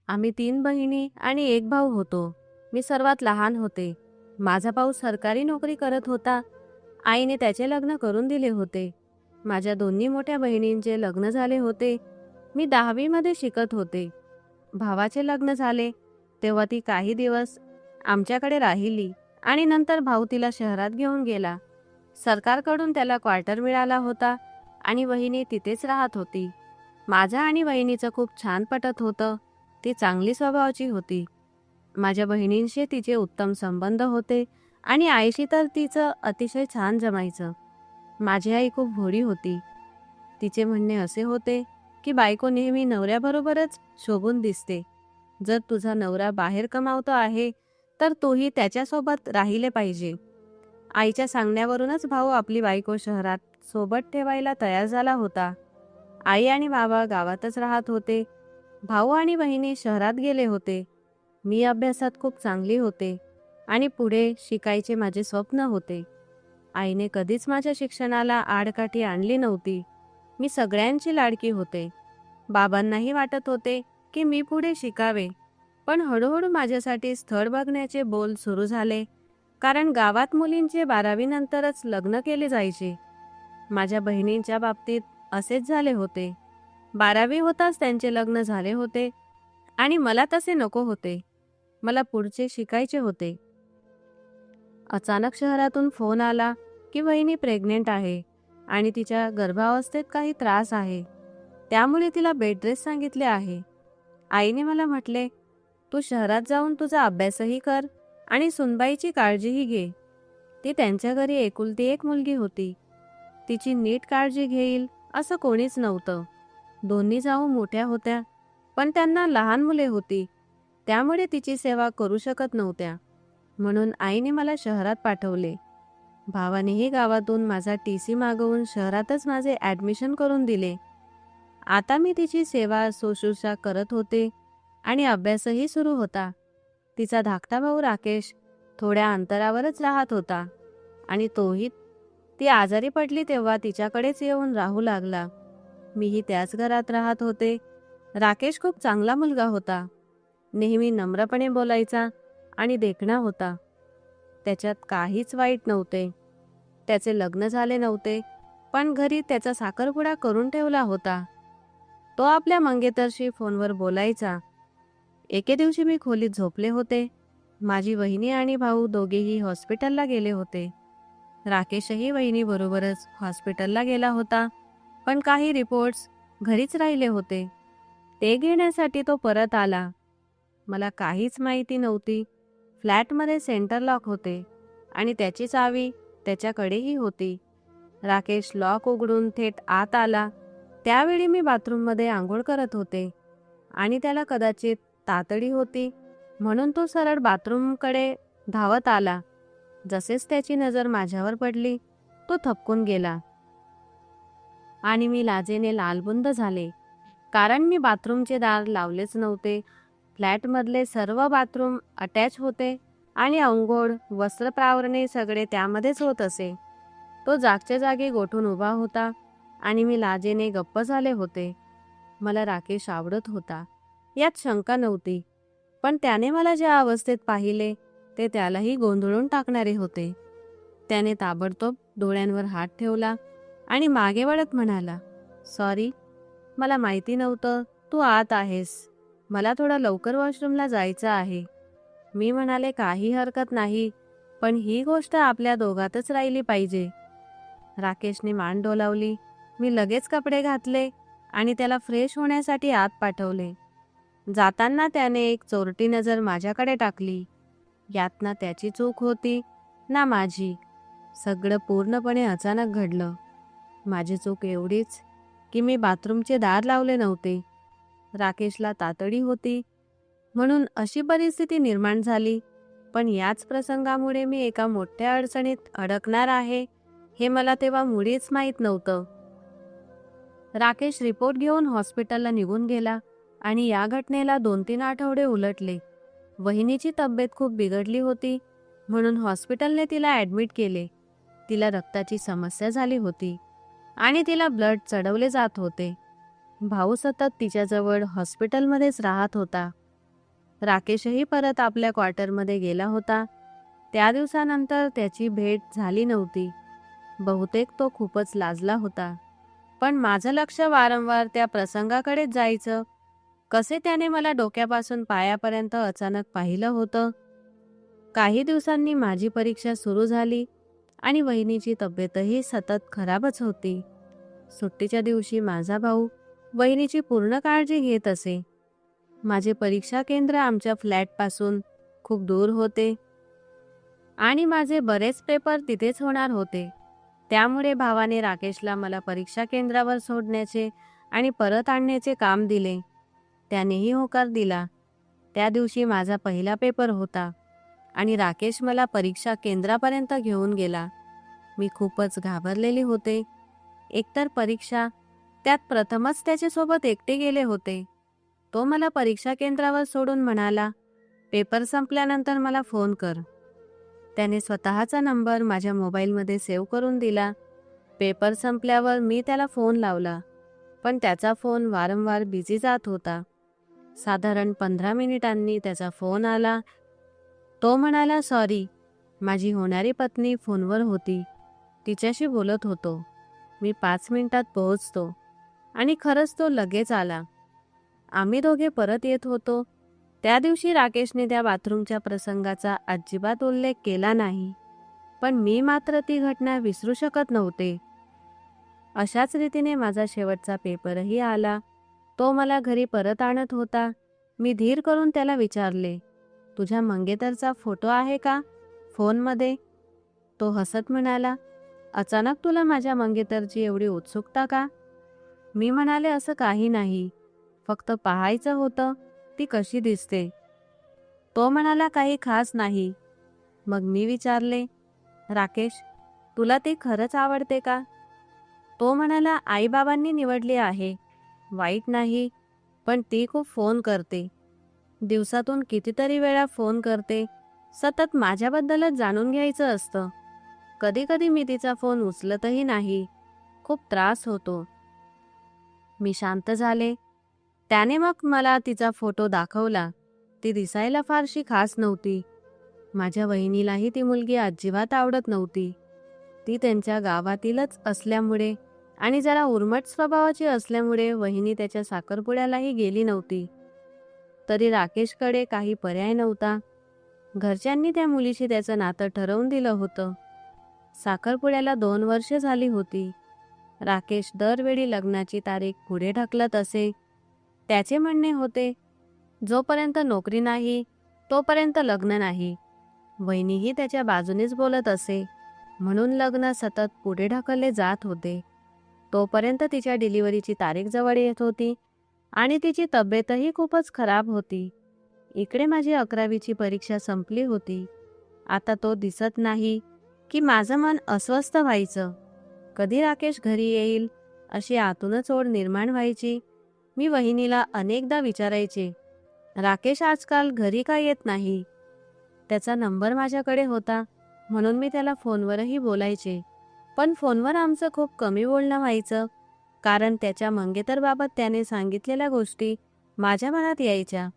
आम्ही 3 बहिणी आणि 1 भाऊ होतो. मी सर्वात लहान होते. माझा भाऊ सरकारी नोकरी करत होता. आईने त्याचे लग्न करून दिले होते. माझ्या दोन्ही मोठ्या बहिणींचे लग्न झाले होते. मी 10वी मध्ये शिकत होते. भावाचे लग्न झाले तेव्हा ती काही दिवस आमच्याकडे राहिली आणि नंतर भाऊ तिला शहरात घेऊन गेला. सरकारकडून त्याला क्वार्टर मिळाला होता आणि वहिनी तिथेच राहत होती. माझं आणि वहिनीचं खूप छान पटत होतं. ती चांगली स्वभावाची होती. माझ्या बहिणींशी तिचे उत्तम संबंध होते आणि आईशी तर तिचं अतिशय छान जमायचं. माझी आई खूप भोळी होती. तिचे म्हणणे असे होते की बायको नेहमी नवऱ्याबरोबरच शोभून दिसते. जर तुझा नवरा बाहेर कमावतो आहे तर तूही त्याच्यासोबत राहिले पाहिजे. आईच्या सांगण्यावरूनच भाऊ आपली बायको शहरात सोबत ठेवायला तयार झाला होता. आई आणि बाबा गावातच राहत होते. भाऊ आणि बहिणी शहरात गेले होते. मी अभ्यासात खूप चांगली होते आणि पुढे शिकायचे माझे स्वप्न होते. आईने कधीच माझ्या शिक्षणाला आडकाठी आणली नव्हती. मी सगळ्यांची लाडकी होते. बाबांनाही वाटत होते की मी पुढे शिकावे. पण हळूहळू माझ्यासाठी स्थळ बघण्याचे बोल सुरू झाले, कारण गावात मुलींचे 12वी नंतरच लग्न केले जायचे. माझ्या बहिणींच्या बाबतीत असेच झाले होते. 12वी होताच त्यांचे लग्न झाले होते आणि मला तसे नको होते. मला पुढचे शिकायचे होते. अचानक शहरातून फोन आला की वहिनी प्रेग्नेंट आहे आणि तिच्या गर्भावस्थेत काही त्रास आहे. त्यामुळे तिला बेड रेस्ट सांगितले आहे. आईने मला म्हटले, तू शहरात जाऊन तुझा अभ्यासही कर आणि सुनबाईची काळजीही घे. ती त्यांच्या घरी एकुलती एक मुलगी होती. तिची नीट काळजी घेईल असं कोणीच नव्हतं. दोन्ही जाऊ मोठ्या होत्या, पण त्यांना लहान मुले होती. त्यामुळे तिची सेवा करू शकत नव्हत्या. म्हणून आईने मला शहरात पाठवले. भावानेही गावातून माझा TC मागवून शहरातच माझे ॲडमिशन करून दिले. आता मी तिची सेवा शुश्रूषा करत होते आणि अभ्यासही सुरू होता. तिचा धाकटा भाऊ राकेश थोड्या अंतरावरच राहत होता आणि तोही ती आजारी पडली तेव्हा तिच्याकडेच येऊन राहू लागला. मीही त्याच घरात राहत होते. राकेश खूप चांगला मुलगा होता. नेहमी नम्रपणे बोलायचा आणि देखणा होता. त्याच्यात काहीच वाईट नव्हते. त्याचे लग्न झाले नव्हते, पण घरी त्याचा साखरपुडा करून ठेवला होता. तो आपल्या मंगेतरशी फोनवर बोलायचा. एके दिवशी मी खोलीत झोपले होते. माझी वहिनी आणि भाऊ दोघेही हॉस्पिटलला गेले होते. राकेशही वहिनीबरोबरच हॉस्पिटलला गेला होता, पण काही रिपोर्ट्स घरीच राहिले होते. ते घेण्यासाठी तो परत आला. मला काहीच माहिती नव्हती. फ्लॅटमध्ये सेंटर लॉक होते आणि त्याची चावी त्याच्याकडेही होती. राकेश लॉक उघडून थेट आत आला. त्यावेळी मी बाथरूममध्ये आंघोळ करत होते आणि त्याला कदाचित तातडी होती, म्हणून तो सरळ बाथरूमकडे धावत आला. जसेच त्याची नजर माझ्यावर पडली, तो थबकून गेला आणि मी लाजेने लालबुंद झाले, कारण मी बाथरूमचे दार लावलेच नव्हते. फ्लॅटमधले सर्व बाथरूम अटॅच होते आणि अंघोळ, वस्त्रप्रावरणे सगळे त्यामध्येच होत असे. तो जागच्या जागी गोठून उभा होता आणि मी लाजेने गप्प झाले होते. मला राकेश आवडत होता, यात शंका नव्हती, पण त्याने मला ज्या अवस्थेत पाहिले ते त्यालाही गोंधळून टाकणारे होते. त्याने ताबडतोब डोळ्यांवर हात ठेवला आणि मागे वळत म्हणाला, सॉरी, मला माहिती नव्हतं तू आत आहेस. मला थोडं लवकर वॉशरूमला जायचं आहे. मी म्हणाले, काही हरकत नाही, पण ही गोष्ट आपल्या दोघातच राहिली पाहिजे. राकेशने मान डोलावली. मी लगेच कपडे घातले आणि त्याला फ्रेश होण्यासाठी आत पाठवले. जाताना त्याने एक चोरटी नजर माझ्याकडे टाकली. यात ना त्याची चूक होती ना माझी. सगळं पूर्णपणे अचानक घडलं. माझी चूक एवढीच की मी बाथरूमचे दार लावले नव्हते. राकेशला तातडी होती म्हणून अशी परिस्थिती निर्माण झाली, पण याच प्रसंगामुळे मी एका मोठ्या अडचणीत अडकणार आहे हे मला तेव्हा मुळीच माहीत नव्हतं. राकेश रिपोर्ट घेऊन हॉस्पिटलला निघून गेला आणि या घटनेला 2-3 आठवडे उलटले. वहिनीची तब्येत खूप बिघडली होती, म्हणून हॉस्पिटलने तिला ॲडमिट केले. तिला रक्ताची समस्या झाली होती आणि तिला ब्लड चढवले जात होते. भाऊ सतत तिच्याजवळ हॉस्पिटलमध्येच राहत होता. राकेशही परत आपल्या क्वार्टरमध्ये गेला होता. त्या दिवसानंतर त्याची भेट झाली नव्हती. बहुतेक तो खूपच लाजला होता. पण माझं लक्ष वारंवार त्या प्रसंगाकडेच जायचं. कसे त्याने मला डोक्यापासून पायापर्यंत अचानक पाहिलं होतं. काही दिवसांनी माझी परीक्षा सुरू झाली आणि वहिनीची तब्येतही सतत खराबच होती. सुट्टीच्या दिवशी माझा भाऊ वहिनीची पूर्ण काळजी घेत असे. माझे परीक्षा केंद्र आमच्या फ्लॅटपासून खूप दूर होते आणि माझे बरेच पेपर तिथेच होणार होते. त्यामुळे भावाने राकेशला मला परीक्षा केंद्रावर सोडण्याचे आणि परत आणण्याचे काम दिले. त्यानेही होकार दिला. त्या दिवशी माझा पहिला पेपर होता आणि राकेश मला परीक्षा केंद्रापर्यंत घेऊन गेला. मी खूपच घाबरलेली होते. एकतर परीक्षा, त्यात प्रथमच त्याच्यासोबत एकटे गेले होते. तो मला परीक्षा केंद्रावर सोडून म्हणाला, पेपर संपल्यानंतर मला फोन कर. त्याने स्वतःचा नंबर माझ्या मोबाईलमध्ये सेव्ह करून दिला. पेपर संपल्यावर मी त्याला फोन लावला, पण त्याचा फोन वारंवार बिझी जात होता. साधारण 15 मिनिटांनी त्याचा फोन आला. तो म्हणाला, सॉरी, माझी होणारी पत्नी फोनवर होती, तिच्याशी बोलत होतो. मी 5 मिनिटात पोहोचतो. आणि खरंच तो लगेच आला. आम्ही दोघे परत येत होतो. त्या दिवशी राकेशने त्या बाथरूमच्या प्रसंगाचा अजिबात उल्लेख केला नाही, पण मी मात्र ती घटना विसरू शकत नव्हते. अशाच रीतीने माझा शेवटचा पेपरही आला. तो मला घरी परत आणत होता. मी धीर करून त्याला विचारले, तुझ्या मंगेतरचा फोटो आहे का फोनमध्ये? तो हसत म्हणाला, अचानक तुला माझ्या मंगेतरची एवढी उत्सुकता का? मी म्हणाले, असं काही नाही, फक्त पाहायचं होतं ती कशी दिसते. तो म्हणाला, काही खास नाही. मग मी विचारले, राकेश, तुला ती खरंच आवडते का? तो म्हणाला, आईबाबांनी निवडली आहे, वाईट नाही, पण ती खूप फोन करते. दिवसातून कितीतरी वेळा फोन करते. सतत माझ्याबद्दलच जाणून घ्यायचं असतं. कधी कधी मी तिचा फोन उचलतही नाही. खूप त्रास होतो. मी शांत झाले. त्याने मग मला तिचा फोटो दाखवला. ती दिसायला फारशी खास नव्हती. माझ्या वहिनीलाही ती मुलगी अजिबात आवडत नव्हती. ती त्यांच्या गावातीलच असल्यामुळे आणि जरा उर्मट स्वभावाची असल्यामुळे वहिनी त्याच्या साखरपुड्यालाही गेली नव्हती. तरी राकेशकडे काही पर्याय नव्हता. घरच्यांनी त्या मुलीशी त्याचं नातं ठरवून दिलं होतं. साखरपुड्याला 2 वर्ष झाली होती. राकेश दरवेळी लग्नाची तारीख पुढे ढकलत असे. त्याचे म्हणणे होते, जोपर्यंत नोकरी नाही तोपर्यंत लग्न नाही. वहिनीही त्याच्या बाजूनेच बोलत असे. म्हणून लग्न सतत पुढे ढकलले जात होते. तोपर्यंत तिच्या डिलिव्हरीची तारीख जवळ येत होती आणि तिची तब्येतही खूपच खराब होती. इकडे माझी 11वीची परीक्षा संपली होती. आता तो दिसत नाही की माझं मन अस्वस्थ व्हायचं. कधी राकेश घरी येईल अशी आतूनच ओढ निर्माण व्हायची. मी वहिनीला अनेकदा विचारायचे, राकेश आजकाल घरी का येत नाही? त्याचा नंबर माझ्याकडे होता, म्हणून मी त्याला फोनवरही बोलायचे. पण फोनवर आमचं खूप कमी बोलणं व्हायचं, कारण त्याच्या मंगेतरबाबत त्याने सांगितलेल्या गोष्टी माझ्या मनात यायच्या.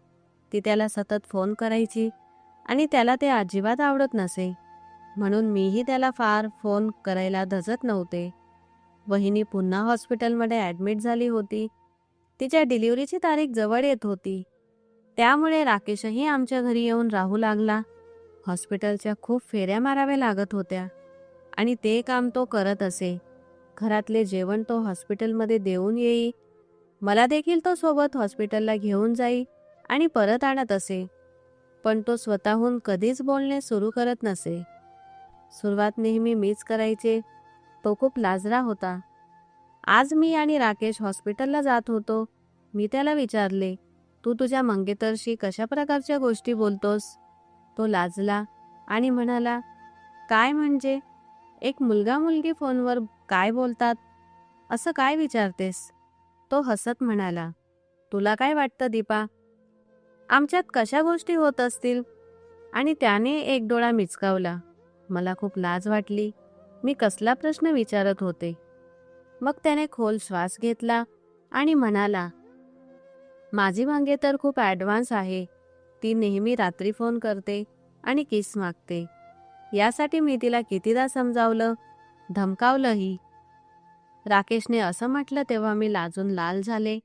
ती त्याला सतत फोन करायची आणि त्याला ते अजिबात आवडत नसे. म्हणून मीही त्याला फार फोन करायला धजत नव्हते. वहिनी पुन्हा हॉस्पिटलमध्ये ॲडमिट झाली होती. तिच्या डिलिव्हरीची तारीख जवळ येत होती. त्यामुळे राकेशही आमच्या घरी येऊन राहू लागला. हॉस्पिटलच्या खूप फेऱ्या माराव्या लागत होत्या आणि ते काम तो करत असे. घरातले जेवण तो हॉस्पिटलमध्ये देऊन येई. मला देखील तो सोबत हॉस्पिटलला घेऊन जाई आणि परत आणत असे. पण तो स्वतःहून कधीच बोलणे सुरू करत नसे. सुरुवात नेहमी मीच करायचे. तो खूप लाजरा होता. आज मी आणि राकेश हॉस्पिटलला जात होतो. मी त्याला विचारले, तू तुझ्या मंगेतरशी कशा प्रकारच्या गोष्टी बोलतोस? तो लाजला आणि म्हणाला, काय म्हणजे? एक मुलगा मुलगी फोनवर काय बोलतात असं काय विचारतेस? तो हसत म्हणाला, तुला काय वाटतं दीपा, आमच्यात कशा गोष्टी होत असतील? आणि त्याने एक डोळा मिचकावला. मला खूप लाज वाटली. मी कसला प्रश्न विचारत होते. मग त्याने खोल श्वास घेतला आणि म्हणाला, माझी मंगेतर खूप ॲडव्हान्स आहे. ती नेहमी रात्री फोन करते आणि किस मागते. यासाठी मी तिला कितीदा समजावलं, धमकावलंही. राकेशने असं म्हटलं तेव्हा मी लाजून लाल झाले.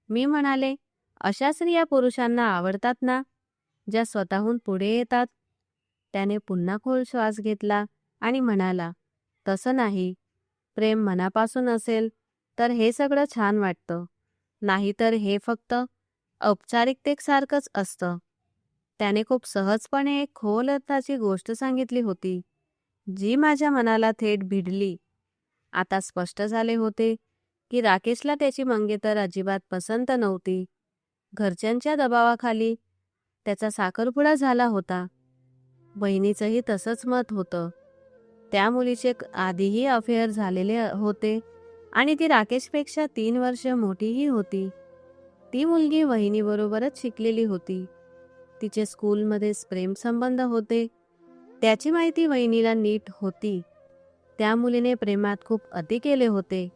मी म्हणाले, अशा स्त्रिया पुरुषांना आवडतात ना, ज्या स्वतःहून पुढे येतात. त्याने पुन्हा खोल श्वास घेतला आणि म्हणाला, तसं नाही. प्रेम मनापासून असेल तर हे सगळं छान वाटतं, नाहीतर हे फक्त औपचारिकतेसारखंच असतं. त्याने खूप सहजपणे एक खोल अर्थाची गोष्ट सांगितली होती, जी माझ्या मनाला थेट भिडली. आता स्पष्ट झाले होते की राकेशला त्याची मंगेतर अजिबात पसंत नव्हती. घरच्यांच्या दबावाखाली त्याचा साखरपुडा झाला होता. बहिणीचंही तसंच मत होतं. त्या मुलीचे आधीही अफेअर झालेले होते आणि ती राकेशपेक्षा 3 वर्ष मोठीही होती. ती मुलगी वहिनीबरोबरच शिकलेली होती. तिचे स्कूलमध्येच प्रेमसंबंध होते. त्याची माहिती वहिनीला नीट होती. त्या मुलीने प्रेमात खूप अति केले होते,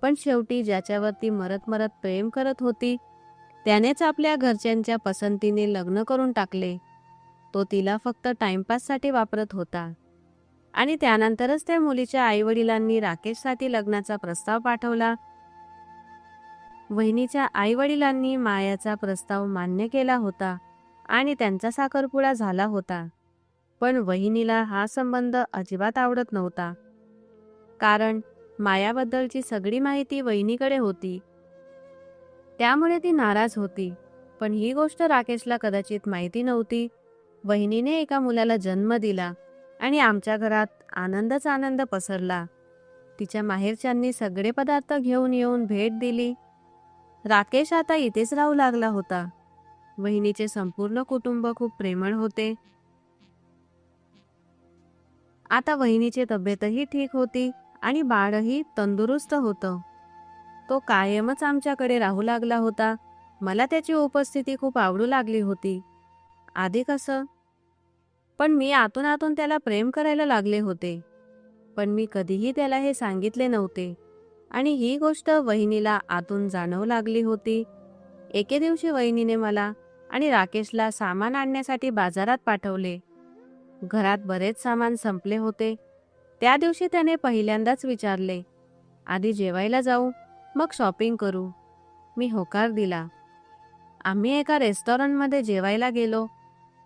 पण शेवटी ज्याच्यावर ती मरत मरत प्रेम करत होती त्यानेच आपल्या घरच्यांच्या पसंतीने लग्न करून टाकले. तो तिला फक्त टाइमपाससाठी वापरत होता. आणि त्यानंतरच त्या मुलीच्या आईवडिलांनी राकेशसाठी लग्नाचा प्रस्ताव पाठवला. वहिनीच्या आईवडिलांनी मायाचा प्रस्ताव मान्य केला होता आणि त्यांचा साखरपुडा झाला होता. पण वहिनीला हा संबंध अजिबात आवडत नव्हता, कारण मायाबद्दलची सगळी माहिती वहिनीकडे होती. त्यामुळे ती नाराज होती. पण ही गोष्ट राकेशला कदाचित माहिती नव्हती. वहिनीने एका मुलाला जन्म दिला आणि आमच्या घरात आनंदच आनंद पसरला. तिच्या माहेरच्यांनी सगळे पदार्थ घेऊन येऊन भेट दिली. राकेश आता इथेच राहू लागला होता. वहिनीचे संपूर्ण कुटुंब खूप प्रेमळ होते. आता वहिनीची तब्येतही ठीक होती आणि बाळही तंदुरुस्त होतं. तो कायमच आमच्याकडे राहू लागला होता. मला त्याची उपस्थिती खूप आवडू लागली होती. आधी कसं, पण मी आतून आतून त्याला प्रेम करायला लागले होते. पण मी कधीही त्याला हे सांगितले नव्हते आणि ही गोष्ट वहिनीला आतून जाणवू लागली होती. एके दिवशी वहिनीने मला आणि राकेशला सामान आणण्यासाठी बाजारात पाठवले. घरात बरेच सामान संपले होते. त्या दिवशी त्याने पहिल्यांदाच विचारले, आधी जेवायला जाऊ, मग शॉपिंग करू. मी होकार दिला. आम्ही एका रेस्टॉरंटमध्ये जेवायला गेलो.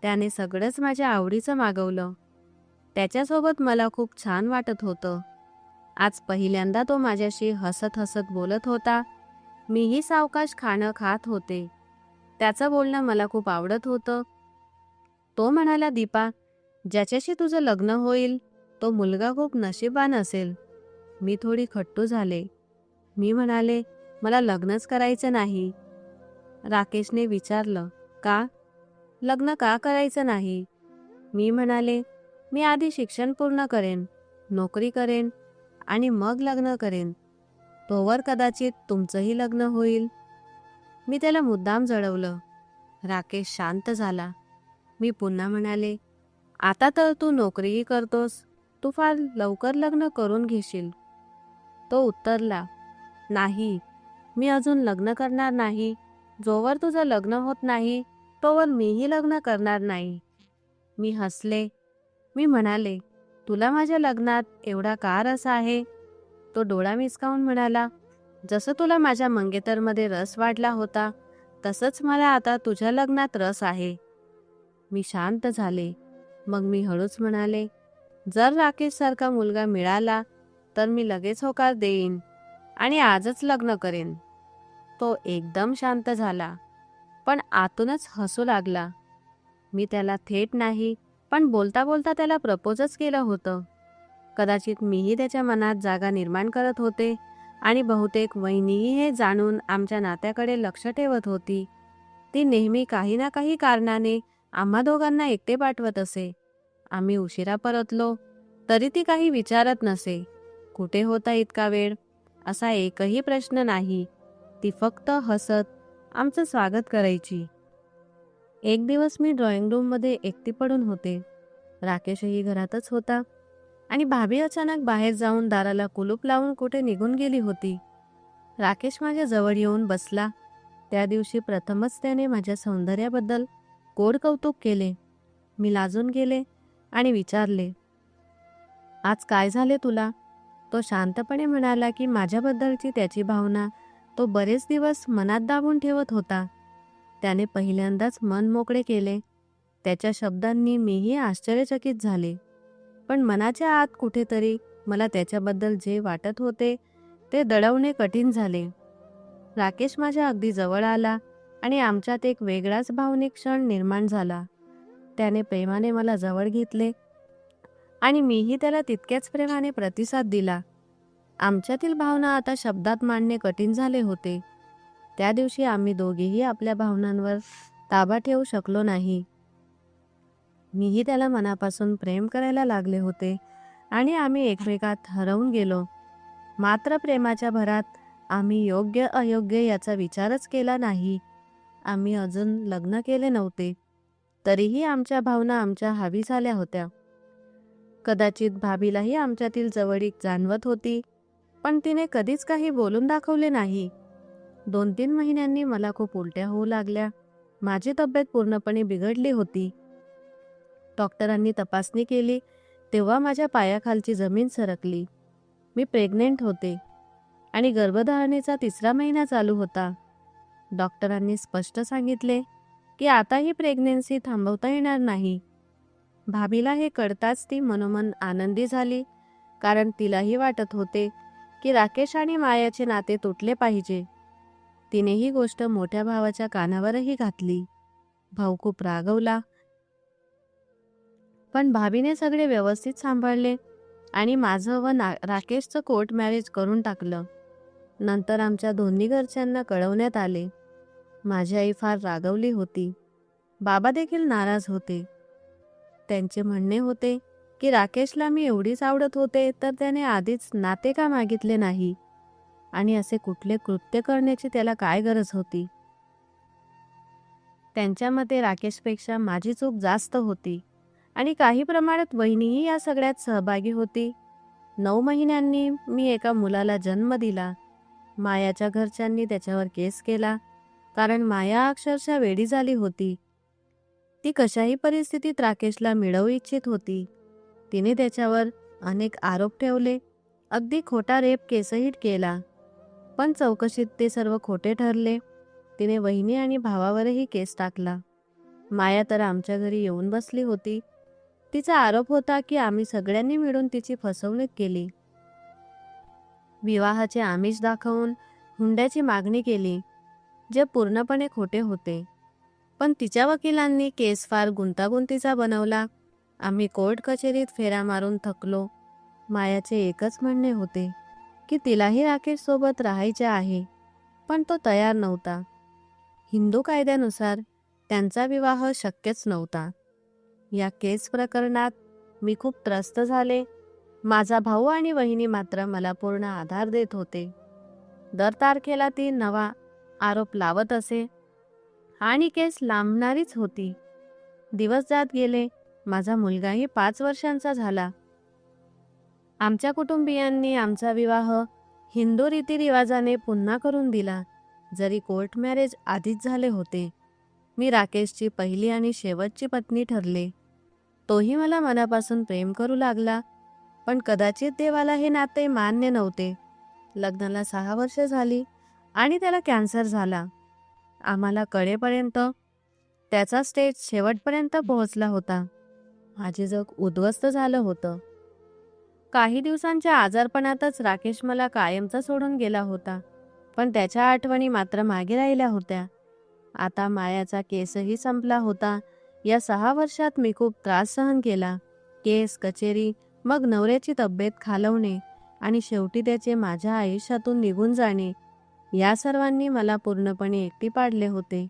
त्याने सगळंच माझ्या आवडीचं मागवलं. त्याच्यासोबत मला खूप छान वाटत होतं. आज पहिल्यांदा तो माझ्याशी हसत हसत बोलत होता. मीही सावकाश खाणं खात होते. त्याचं बोलणं मला खूप आवडत होतं. तो म्हणाला, दीपा, ज्याच्याशी तुझं लग्न होईल तो मुलगा खूप नशीबवान असेल. मी थोडी खट्टू झाले. मी म्हणाले, मला लग्नच करायचं नाही. राकेशने विचारलं, का? लग्न का करायचं नाही? मी म्हणाले, मी आधी शिक्षण पूर्ण करेन, नोकरी करेन आणि मग लग्न करेन. तोवर कदाचित तुमचंही लग्न होईल. मी त्याला मुद्दाम जळवलं. राकेश शांत झाला. मी पुन्हा म्हणाले, आता तर तू नोकरीही करतोस, तू फार लवकर लग्न करून घेशील. तो उत्तरला, नाही, मी अजून लग्न करणार नाही. जोवर तुझं लग्न होत नाही तोवर मीही लग्न करणार नाही. मी हसले. मी म्हणाले, तुला माझ्या लग्नात एवढा का रस आहे? तो डोळा मिचकावून म्हणाला, जसं तुला माझ्या मंगेतरमध्ये रस वाढला होता तसंच मला आता तुझ्या लग्नात रस आहे. मी शांत झाले. मग मी हळूच म्हणाले, जर राकेशसारखा मुलगा मिळाला तर मी लगेच होकार देईन आणि आजच लग्न करेन. तो एकदम शांत झाला, पण आतूनच हसू लागला. मी त्याला थेट नाही, पण बोलता बोलता त्याला प्रपोजच केलं होतं. कदाचित मीही त्याच्या मनात जागा निर्माण करत होते आणि बहुतेक वहिनीही हे जाणून आमच्या नात्याकडे लक्ष ठेवत होती. ती नेहमी काही ना काही कारणाने आम्हा दोघांना एकटे पाठवत असे. आम्ही उशिरा परतलो तरी ती काही विचारत नसे. कुठे होता इतका वेळ, असा एकही प्रश्न नाही. ती फक्त हसत आमचं स्वागत करायची. एक दिवस मी ड्रॉइंग रूममध्ये एकटी पडून होते. राकेशही घरातच होता आणि भाभी अचानक बाहेर जाऊन दाराला कुलूप लावून कुठे निघून गेली होती. राकेश माझ्या जवळ येऊन बसला. त्या दिवशी प्रथमच त्याने माझ्या सौंदर्याबद्दल गोड कौतुक केले. मी लाजून गेले आणि विचारले, आज काय झाले तुला? तो शांतपणे म्हणाला की माझ्याबद्दलची त्याची भावना तो बरेच दिवस मनात दाबून ठेवत होता. त्याने पहिल्यांदाच मन मोकळे केले. त्याच्या शब्दांनी मीही आश्चर्यचकित झाले. पण मनाच्या आत कुठेतरी मला त्याच्याबद्दल जे वाटत होते ते दडवणे कठीण झाले. राकेश माझ्या अगदी जवळ आला आणि आमच्यात एक वेगळाच भावनिक क्षण निर्माण झाला. त्याने प्रेमाने मला जवळ घेतले आणि मीही त्याला तितक्याच प्रेमाने प्रतिसाद दिला. आमच्यातील भावना आता शब्दात मांडणे कठीण झाले होते. त्या दिवशी आम्ही दोघेही आपल्या भावनांवर ताबा ठेवू शकलो नाही. मीही त्याला मनापासून प्रेम करायला लागले होते आणि आम्ही एकमेकात हरवून गेलो. मात्र प्रेमाच्या भरात आम्ही योग्य अयोग्य याचा विचारच केला नाही. आम्ही अजून लग्न केले नव्हते, तरीही आमच्या भावना आमच्या हावी झाल्या होत्या. कदाचित भाभीलाही आमच्यातील जवळीक जाणवत होती, पण तिने कधीच काही बोलून दाखवले नाही. 2-3 महिन्यांनी मला खूप उलट्या होऊ लागल्या. माझी तब्येत पूर्णपणे बिघडली होती. डॉक्टरांनी तपासणी केली तेव्हा माझ्या पायाखालची जमीन सरकली. मी प्रेग्नेंट होते आणि गर्भधारणेचा 3रा महिना चालू होता. डॉक्टरांनी स्पष्ट सांगितले की आता ही प्रेग्नेन्सी थांबवता येणार नाही. भाभीला हे कळताच ती मनोमन आनंदी झाली, कारण तिलाही वाटत होते की राकेश आणि मायाचे नाते तुटले पाहिजे. तिने ही गोष्ट मोठ्या भावाच्या कानावरही घातली. भाऊ खूप रागवला, पण भाभीने सगळे व्यवस्थित सांभाळले आणि माझं व राकेशचं कोर्ट मॅरेज करून टाकलं. नंतर आमच्या दोन्ही घरच्यांना कळवण्यात आले. माझी आई फार रागवली होती. बाबा देखील नाराज होते. त्यांचे म्हणणे होते की राकेशला मी एवढीच आवडत होते तर त्याने आधीच नाते का मागितले नाही आणि असे कुठले कृत्य करण्याची त्याला काय गरज होती. त्यांच्या मते राकेशपेक्षा माझी चूक जास्त होती आणि काही प्रमाणात वहिनीही या सगळ्यात सहभागी होती. 9 महिन्यांनी मी एका मुलाला जन्म दिला. मायाच्या घरच्यांनी त्याच्यावर केस केला, कारण माया अक्षरशः वेडी झाली होती. ती कशाही परिस्थितीत राकेशला मिळवू इच्छित होती. तिने त्याच्यावर अनेक आरोप ठेवले, अगदी खोटा रेप केसही केला, पण चौकशीत ते सर्व खोटे ठरले. तिने वहिनी आणि भावावरही केस टाकला. माया तर आमच्या घरी येऊन बसली होती. तिचा आरोप होता की आम्ही सगळ्यांनी मिळून तिची फसवणूक केली. विवाहाचे आमिष दाखवून हुंड्याची मागणी केली, जे पूर्णपणे खोटे होते. पण तिच्या वकिलांनी केस फार गुंतागुंतीचा बनवला. आम्ही कोर्ट कचेरीत फेऱ्या मारून थकलो. मायाचे एकच म्हणणे होते की तिलाही राकेश सोबत राहायचे आहे, पण तो तयार नव्हता. हिंदू कायद्यानुसार त्यांचा विवाह शक्यच नव्हता. या केस प्रकरणात मी खूप त्रस्त झाले. माझा भाऊ आणि वहिनी मात्र मला पूर्ण आधार देत होते. दर तारखेला ती नवा आरोप लावत असे आणि केस लांबणारीच होती. दिवस जात गेले. माझा मुलगाही 5 वर्षांचा झाला. आमच्या कुटुंबियांनी आमचा विवाह हिंदू रीतिरिवाजाने पुन्हा करून दिला, जरी कोर्ट मॅरेज आधीच झाले होते. मी राकेशची पहिली आणि शेवटची पत्नी ठरले. तोही मला मनापासून प्रेम करू लागला, पण कदाचित देवाला हे नाते मान्य नव्हते. लग्नाला 6 वर्ष झाली आणि त्याला कॅन्सर झाला. आम्हाला कळेपर्यंत त्याचा स्टेज शेवटपर्यंत पोहोचला होता. माझे जग उद्ध्वस्त झालं होतं. काही दिवसांच्या आजारपणातच राकेश मला कायमचा सोडून गेला होता, पण त्याच्या आठवणी मात्र मागे राहिल्या होत्या. आता मायाचा केसही संपला होता. या 6 वर्षात मी खूप त्रास सहन केला. केस, कचेरी, मग नवऱ्याची तब्येत खालवणे आणि शेवटी त्याचे माझ्या आयुष्यातून निघून जाणे, या सर्वांनी मला पूर्णपणे एकटी पाडले होते.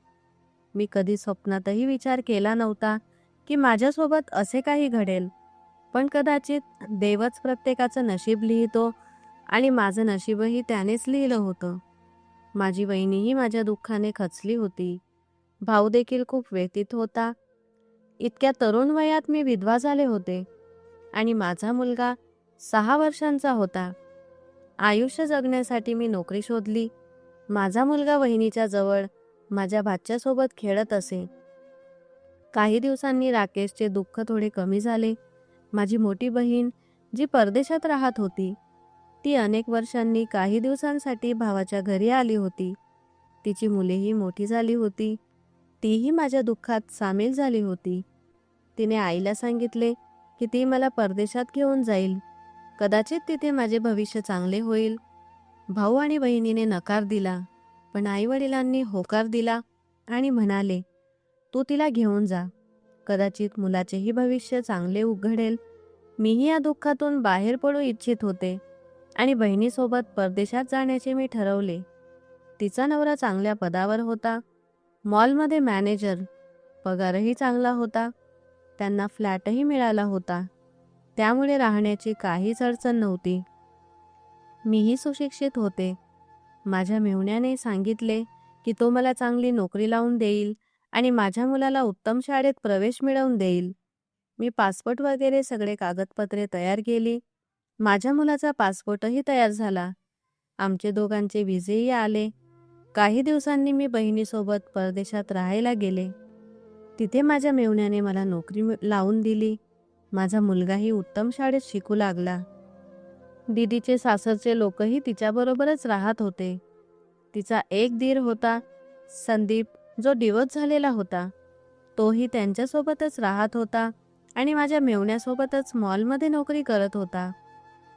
मी कधी स्वप्नातही विचार केला नव्हता की माझ्यासोबत असे काही घडेल, पण कदाचित देवच प्रत्येकाचं नशीब लिहितो आणि माझं नशीबही त्यानेच लिहिलं होतं. माझी वहिनीही माझ्या दुःखाने खचली होती. भाऊ देखील खूप व्यथित होता. इतक्या तरुण वयात मी विधवा झाले होते आणि माझा मुलगा 6 वर्षांचा होता. आयुष्य जगण्यासाठी मी नोकरी शोधली. माझा मुलगा वहिनीच्या जवळ माझ्या भाच्यासोबत खेळत असे. काही दिवसांनी राकेशचे दुःख थोडे कमी झाले. माझी मोठी बहीण, जी परदेशात राहत होती, ती अनेक वर्षांनी काही दिवसांसाठी भावाच्या घरी आली होती. तिची मुलेही मोठी झाली होती. तीही माझ्या दुःखात सामील झाली होती. तिने आईला सांगितले की ती मला परदेशात घेऊन जाईल. कदाचित तिथे माझे भविष्य चांगले होईल. भाऊ आणि बहिणीने नकार दिला, पण आईवडिलांनी होकार दिला आणि म्हणाले, तू तिला घेऊन जा. कदाचित मुलाचेही भविष्य चांगले उघडेल. मीही या दुःखातून बाहेर पडू इच्छित होते आणि बहिणीसोबत परदेशात जाण्याचे मी ठरवले. तिचा नवरा चांगल्या पदावर होता, मॉलमध्ये मॅनेजर. पगारही चांगला होता. त्यांना फ्लॅटही मिळाला होता. त्यामुळे राहण्याची काहीच अडचण नव्हती. मीही सुशिक्षित होते. माझ्या मेहुण्याने सांगितले की तो मला चांगली नोकरी लावून देईल आणि माझ्या मुलाला उत्तम शाळेत प्रवेश मिळवून देईल. मी पासपोर्ट वगैरे सगळे कागदपत्रे तयार केली. माझ्या मुलाचा पासपोर्टही तयार झाला. आमचे दोघांचे विजेही आले. काही दिवसांनी मी बहिणीसोबत परदेशात राहायला गेले. तिथे माझ्या मेहुण्याने मला नोकरी लावून दिली. माझा मुलगाही उत्तम शाळेत शिकू लागला. दीदीचे सासरचे लोकही तिच्याबरोबरच राहत होते. तिचा एक दीर होता, संदीप, जो डिवोर्स झालेला होता. तोही त्यांच्यासोबतच राहत होता आणि माझ्या मेहुण्यासोबतच मॉलमध्ये नोकरी करत होता.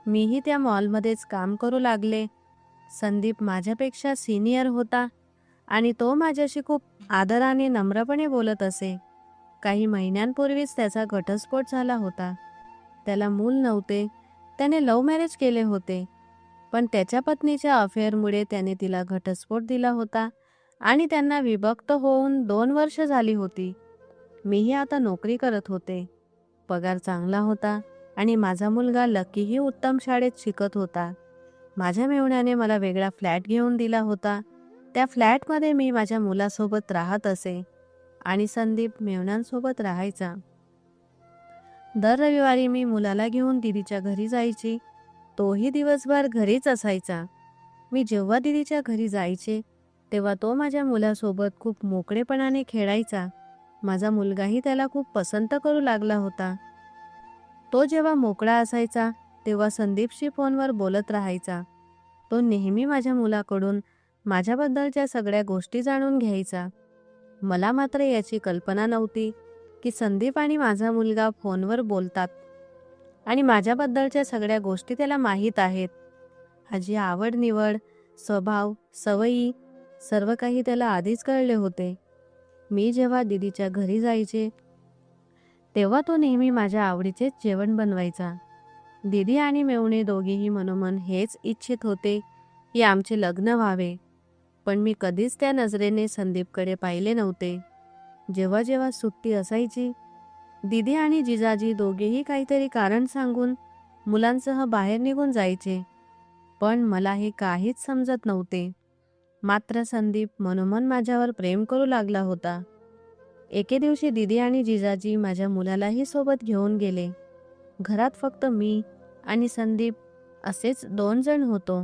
मीही त्या मॉलमध्येच काम करू लागले. संदीप माझ्यापेक्षा सिनियर होता आणि तो माझ्याशी खूप आदराने नम्रपणे बोलत असे. काही महिन्यांपूर्वीच त्याचा घटस्फोट झाला होता. त्याला मूल नव्हते. त्याने लव्ह मॅरेज केले होते, पण त्याच्या पत्नीच्या अफेअरमुळे त्याने तिला घटस्फोट दिला होता आणि त्यांना विभक्त होऊन 2 वर्ष झाली होती. मीही आता नोकरी करत होते. पगार चांगला होता आणि माझा मुलगा लकीही उत्तम शाळेत शिकत होता. माझ्या मेहुण्याने मला वेगळा फ्लॅट घेऊन दिला होता. त्या फ्लॅटमध्ये मी माझ्या मुलासोबत राहत असे आणि संदीप मेहुण्यांसोबत राहायचा. दर रविवारी मी मुलाला घेऊन दीदीच्या घरी जायची. तोही दिवसभर घरीच असायचा. मी जेव्हा दीदीच्या घरी जायचे तेव्हा तो माझ्या मुलासोबत खूप मोकळेपणाने खेळायचा. माझा मुलगाही त्याला खूप पसंत करू लागला होता. तो जेव्हा मोकळा असायचा तेव्हा संदीपशी फोनवर बोलत राहायचा. तो नेहमी माझ्या मुलाकडून माझ्याबद्दलच्या सगळ्या गोष्टी जाणून घ्यायचा. मला मात्र याची कल्पना नव्हती की संदीप आणि माझा मुलगा फोनवर बोलतात आणि माझ्याबद्दलच्या सगळ्या गोष्टी त्याला माहीत आहेत. माझी आवड निवड, स्वभाव, सवयी सर्व काही त्याला आधीच कळले होते. मी जेव्हा दीदीच्या घरी जायचे तेव्हा तो नेहमी माझ्या आवडीचेच जेवण बनवायचा. दीदी आणि मेहुणे दोघेही मनोमन हेच इच्छित होते की आमचे लग्न व्हावे, पण मी कधीच त्या नजरेने संदीपकडे पाहिले नव्हते. जेव्हा जेव्हा सुट्टी असायची, दीदी आणि जिजाजी दोघेही काहीतरी कारण सांगून मुलांसह बाहेर निघून जायचे, पण मला हे काहीच समजत नव्हते. मात्र संदीप मनोमन माझ्यावर प्रेम करू लागला होता. एके दिवशी दीदी आणि जिजाजी माझ्या मुलालाही सोबत घेऊन गेले. घरात फक्त मी आणि संदीप असेच 2 जण होतो.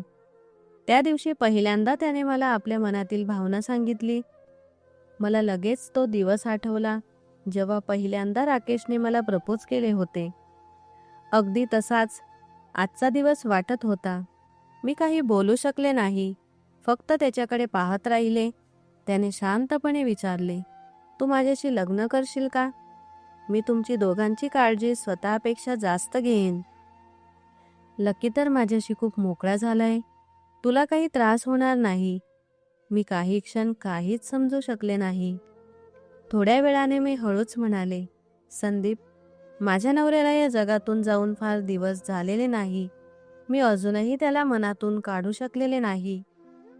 त्या दिवशी पहिल्यांदा त्याने मला आपल्या मनातील भावना सांगितली. मला लगेच तो दिवस आठवला जेव्हा पहिल्यांदा राकेशने मला प्रपोज केले होते. अगदी तसाच आजचा दिवस वाटत होता. मी काही बोलू शकले नाही, फक्त त्याच्याकडे पाहत राहिले. त्याने शांतपणे विचारले, तू माझ्याशी लग्न करशील का? मी तुमची दोघांची काळजी स्वतःपेक्षा जास्त घेईन. लकी तर माझ्याशी खूप मोकळा झालाय. तुला काही त्रास होणार नाही. मी काही क्षण काहीच समजू शकले नाही. थोड्या वेळाने मी हळूच म्हणाले, संदीप, माझ्या नवऱ्याला या जगातून जाऊन फार दिवस झालेले नाही. मी अजूनही त्याला मनातून काढू शकलेले नाही.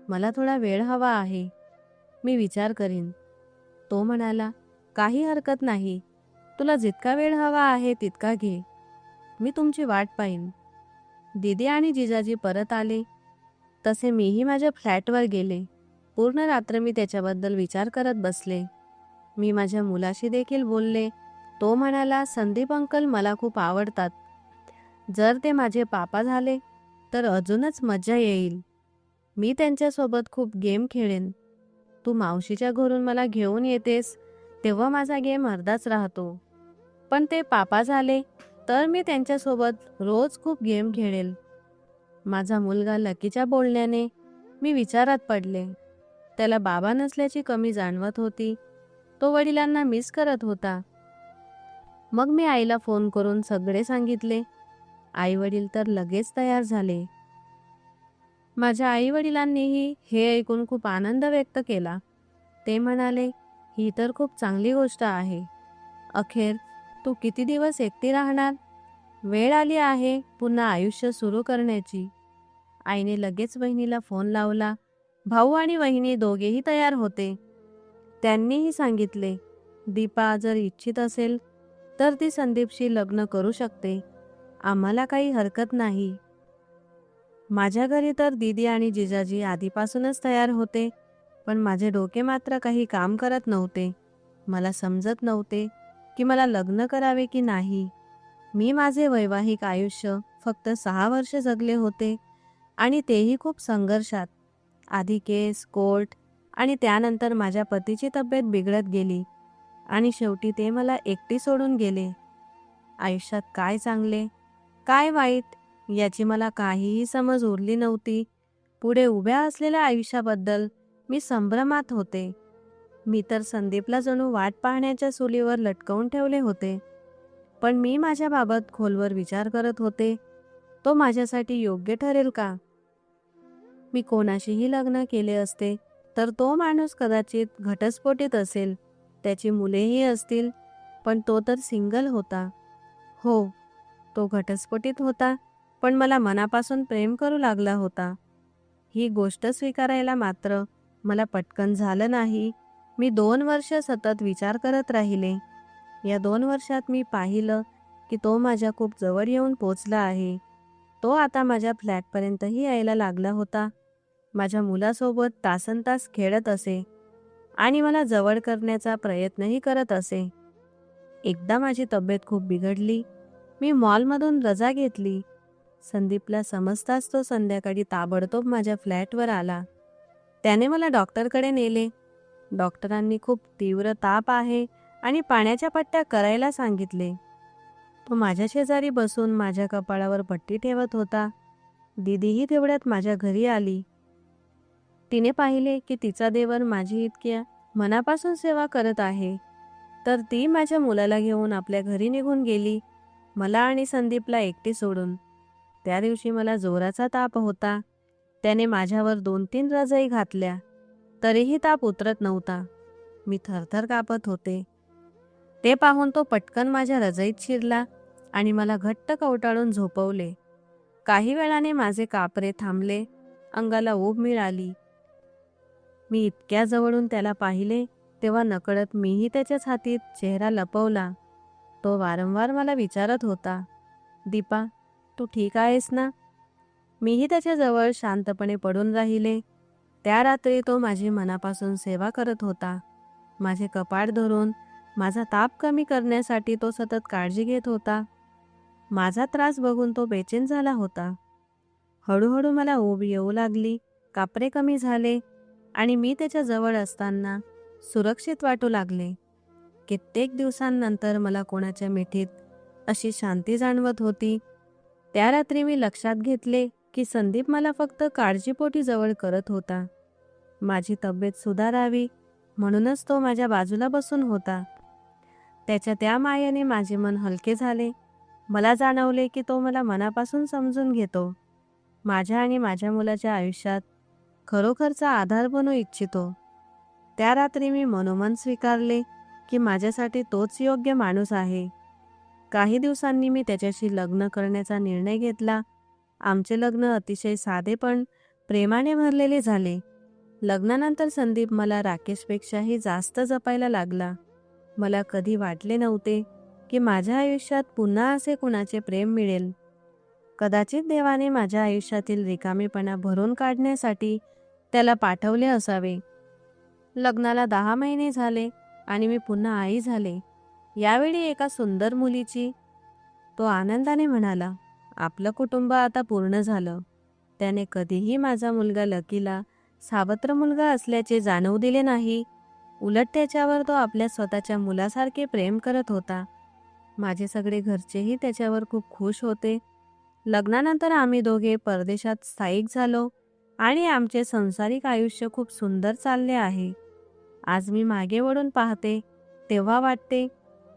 मला थोडा वेळ हवा आहे. मी विचार करीन. तो म्हणाला, काही हरकत नाही. तुला जितका वेळ हवा आहे तितका घे. मी तुमची वाट पाहीन. दीदी आणि जिजाजी परत आले तसे मीही माझ्या फ्लॅटवर गेले. पूर्ण रात्र मी त्याच्याबद्दल विचार करत बसले. मी माझ्या मुलाशी देखील बोलले. तो म्हणाला, संदीप अंकल मला खूप आवडतात. जर ते माझे पापा झाले तर अजूनच मजा येईल. मी त्यांच्यासोबत खूप गेम खेळेन. तू मावशीच्या घरून मला घेऊन येतेस तेव्हा माझा गेम अर्धाच राहतो. पण ते पापा झाले तर मी त्यांच्यासोबत रोज खूप गेम खेळेल. माझा मुलगा लकीच्या बोलण्याने मी विचारात पडले. त्याला बाबा नसल्याची कमी जाणवत होती. तो वडिलांना मिस करत होता. मग मी आईला फोन करून सगळे सांगितले. आई वडील तर लगेच तयार झाले. माझ्या आई वडिलांनीही हे ऐकून खूप आनंद व्यक्त केला. ते म्हणाले, ही तर खूप चांगली गोष्ट आहे. अखेर तू किती दिवस एकटी राहणार? वेळ आली आहे पुन्हा आयुष्य सुरू करण्याची. आईने लगेच वहिनीला फोन लावला. भाऊ आणि वहिनी दोघेही तयार होते. त्यांनीही सांगितले, दीपा जर इच्छित असेल तर ती संदीपशी लग्न करू शकते. आम्हाला काही हरकत नाही. माझ्या घरी तर दीदी आणि जिजाजी आधीपासूनच तयार होते. पण माझे डोके मात्र काही काम करत नव्हते. मला समजत नव्हते की मला लग्न करावे की नाही. मी माझे वैवाहिक आयुष्य फक्त 6 वर्ष जगले होते आणि तेही खूप संघर्षात. आधी केस, कोर्ट आणि त्यानंतर माझ्या पतीची तब्येत बिघडत गेली आणि शेवटी ते मला एकटी सोडून गेले. आयुष्यात काय चांगले, काय वाईट याची मला काहीही समज उरली नव्हती. पुढे उभ्या असलेल्या आयुष्याबद्दल मी संभ्रमात होते. मी तर संदीपला जणू वाट पाहण्याच्या चुलीवर लटकवून ठेवले होते. पण मी माझ्याबाबत खोलवर विचार करत होते. तो माझ्यासाठी योग्य ठरेल का? मी कोणाशीही लग्न केले असते तर तो माणूस कदाचित घटस्फोटीत असेल, त्याची मुलेही असतील, पण तो तर सिंगल होता. हो, तो घटस्फोटीत होता, पण मला मनापासून प्रेम करू लागला होता. ही गोष्ट स्वीकारायला मात्र मला पटकन झालं नाही. मी 2 वर्ष सतत विचार करत राहिले. या 2 वर्षात मी पाहिलं की तो माझ्या खूप जवळ येऊन पोचला आहे. तो आता माझ्या फ्लॅटपर्यंतही यायला लागला होता. माझ्या मुलासोबत तासनतास खेळत असे आणि मला जवळ करण्याचा प्रयत्नही करत असे. एकदा माझी तब्येत खूप बिघडली. मी मॉलमधून रजा घेतली. संदीपला समजताच तो संध्याकाळी ताबडतोब माझ्या फ्लॅटवर आला. त्याने मला डॉक्टरकडे नेले. डॉक्टरांनी खूप तीव्र ताप आहे आणि पाण्याच्या पट्ट्या करायला सांगितले. तो माझ्या शेजारी बसून माझ्या कपाळावर पट्टी ठेवत होता. दीदीही तेवढ्यात माझ्या घरी आली. तिने पाहिले की तिचा देवर माझी इतक्या मनापासून सेवा करत आहे, तर ती माझ्या मुलाला घेऊन आपल्या घरी निघून गेली, मला आणि संदीपला एकटी सोडून. त्या दिवशी मला जोराचा ताप होता. त्याने माझ्यावर 2-3 रजाई घातल्या, तरीही ताप उतरत नव्हता. मी थरथर कापत होते. ते पाहून तो पटकन माझ्या रजाईत शिरला आणि मला घट्ट कवटाळून झोपवले. काही वेळाने माझे कापरे थांबले, अंगाला ऊब मिळाली. मी इतक्या जवळून त्याला पाहिले तेव्हा नकळत मीही त्याच्याच हातीत चेहरा लपवला. तो वारंवार मला विचारत होता, दीपा, तू ठीक आहेस ना? मीही त्याच्याजवळ शांतपणे पडून राहिले. त्या रात्री तो माझी मनापासून सेवा करत होता. माझे कपाळ धरून माझा ताप कमी करण्यासाठी तो सतत काळजी घेत होता. माझा त्रास बघून तो बेचैन झाला होता. हळूहळू मला ऊब येऊ लागली, कापरे कमी झाले आणि मी त्याच्या जवळ असताना सुरक्षित वाटू लागले. कित्येक दिवसांनंतर मला कोणाच्या मिठीत अशी शांती जाणवत होती. त्या रात्री मी लक्षात घेतले की संदीप मला फक्त काळजीपोटी जवळ करत होता. माझी तब्येत सुधारावी म्हणूनच तो माझ्या बाजूला बसून होता. त्याच्या त्या मायेने माझे मन हलके झाले. मला जाणवले की तो मला मनापासून समजून घेतो. माझ्या आणि माझ्या मुलाच्या आयुष्यात खरोखरचा आधार बनू इच्छितो. त्या रात्री मी मनोमन स्वीकारले की माझ्यासाठी तोच योग्य माणूस आहे. काही दिवसांनी मी त्याच्याशी लग्न करण्याचा निर्णय घेतला. आमचे लग्न अतिशय साधे पण प्रेमाने भरलेले झाले. लग्नानंतर संदीप मला राकेशपेक्षाही जास्त जपायला लागला. मला कधी वाटले नव्हते की माझ्या आयुष्यात पुन्हा असे कुणाचे प्रेम मिळेल. कदाचित देवाने माझ्या आयुष्यातील रिकामेपणा भरून काढण्यासाठी त्याला पाठवले असावे. लग्नाला 10 महिने झाले आणि मी पुन्हा आई झाले. यावेळी एका सुंदर मुलीची. तो आनंदाने म्हणाला, आपलं कुटुंब आता पूर्ण झालं. त्याने कधीही माझा मुलगा लकीला सावत्र मुलगा असल्याचे जाणवू दिले नाही. उलट त्याच्यावर तो आपल्या स्वतःच्या मुलासारखे प्रेम करत होता. माझे सगळे घरचेही त्याच्यावर खूप खुश होते. लग्नानंतर आम्ही दोघे परदेशात स्थायिक झालो आणि आमचे सांसारिक आयुष्य खूप सुंदर चालले आहे. आज मी मागे वळून पाहते तेव्हा वाटते,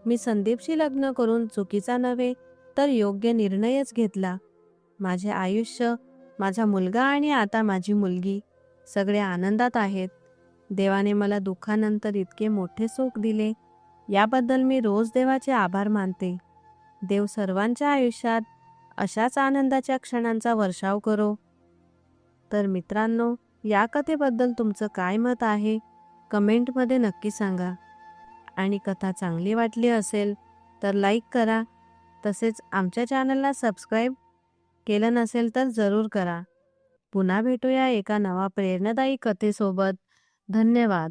मी संदीपशी लग्न करून चुकीचा नव्हे तर योग्य निर्णयच घेतला. माझे आयुष्य, माझा मुलगा आणि आता माझी मुलगी सगळे आनंदात आहेत. देवाने मला दुःखानंतर इतके मोठे सुख दिले, याबद्दल मी रोज देवाचे आभार मानते. देव सर्वांच्या आयुष्यात अशाच आनंदाच्या क्षणांचा वर्षाव करो. तर मित्रांनो, या कथेबद्दल तुमचं काय मत आहे कमेंटमध्ये नक्की सांगा. आणि कथा चांगली वाटली असेल तर लाईक करा. तसेच आमच्या चॅनलला सबस्क्राईब केलं नसेल तर जरूर करा. पुन्हा भेटूया एका नवा प्रेरणादायी कथेसोबत. धन्यवाद.